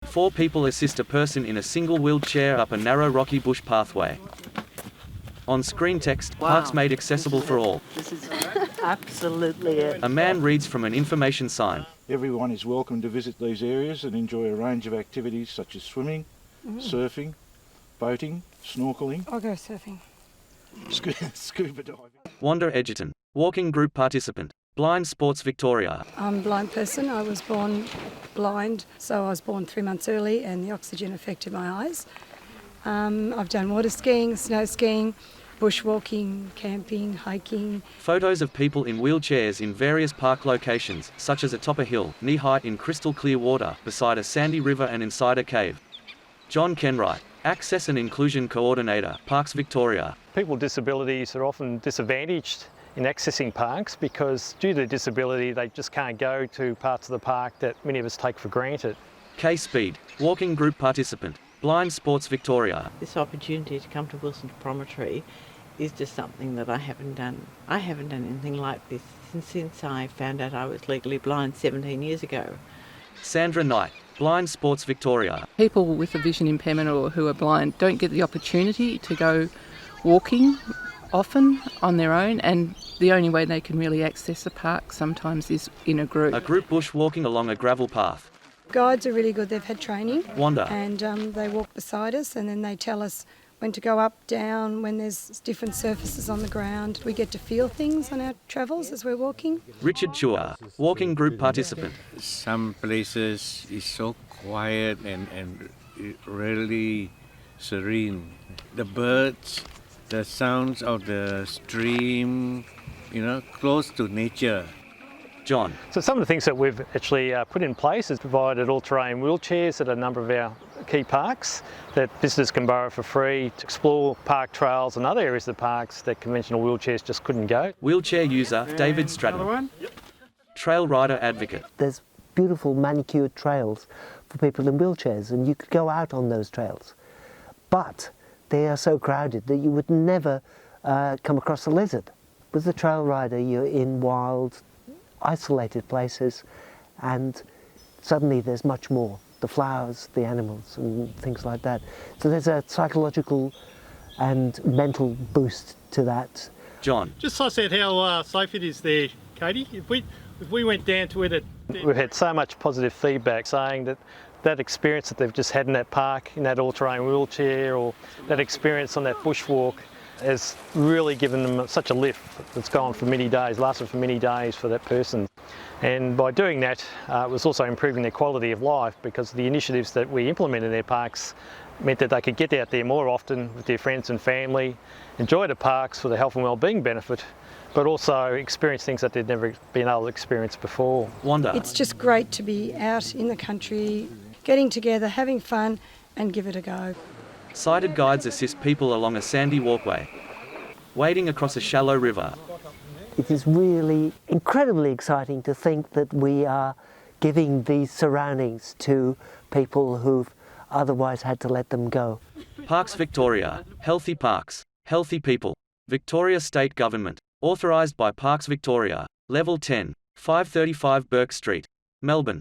4 people assist a person in a single wheelchair up a narrow rocky bush pathway. On screen text, parks made accessible for all. This is absolutely it. A man reads from an information sign. Everyone is welcome to visit these areas and enjoy a range of activities such as swimming, surfing, boating, snorkelling. I'll go surfing. Scuba diving. Wanda Edgerton, walking group participant, Blind Sports Victoria. I'm a blind person. I was born blind, so I was born 3 months early and the oxygen affected my eyes. I've done water skiing, snow skiing, bushwalking, camping, hiking. Photos of people in wheelchairs in various park locations, such as atop a hill, knee-height in crystal clear water, beside a sandy river and inside a cave. John Kenwright, Access and Inclusion Coordinator, Parks Victoria. People with disabilities are often disadvantaged in accessing parks because due to disability they just can't go to parts of the park that many of us take for granted. Kay Speed, walking group participant, Blind Sports Victoria. This opportunity to come to Wilson Promontory is just something that I haven't done. I haven't done anything like this since I found out I was legally blind 17 years ago. Sandra Knight, Blind Sports Victoria. People with a vision impairment or who are blind don't get the opportunity to go walking often on their own, and the only way they can really access a park sometimes is in a group. A group bushwalking along a gravel path. Guides are really good. They've had training. Wanda. And they walk beside us and then they tell us when to go up, down, when there's different surfaces on the ground. We get to feel things on our travels as we're walking. Richard Chua, walking group participant. Some places is so quiet and really serene. The birds, the sounds of the stream, close to nature. John. So some of the things that we've actually put in place is provided all-terrain wheelchairs at a number of our key parks that visitors can borrow for free to explore park trails and other areas of the parks that conventional wheelchairs just couldn't go. Wheelchair user David Stratton. Trail rider advocate. There's beautiful manicured trails for people in wheelchairs and you could go out on those trails. But they are so crowded that you would never come across a lizard. With the trail rider you're in wild, isolated places and suddenly there's much more. The flowers, the animals and things like that. So there's a psychological and mental boost to that. John. Just suss out how safe it is there, Katie. If we went down to it, we've had so much positive feedback saying that that experience that they've just had in that park, in that all-terrain wheelchair, or that experience on that bushwalk has really given them such a lift that's gone for many days, lasted for many days for that person. And by doing that, it was also improving their quality of life because the initiatives that we implement in their parks meant that they could get out there more often with their friends and family, enjoy the parks for the health and wellbeing benefit, but also experience things that they'd never been able to experience before. Wanda. It's just great to be out in the country, getting together, having fun and give it a go. Sighted guides assist people along a sandy walkway, wading across a shallow river. It is really incredibly exciting to think that we are giving these surroundings to people who've otherwise had to let them go. Parks Victoria, Healthy Parks, Healthy People. Victoria State Government. Authorised by Parks Victoria. Level 10, 535 Burke Street, Melbourne.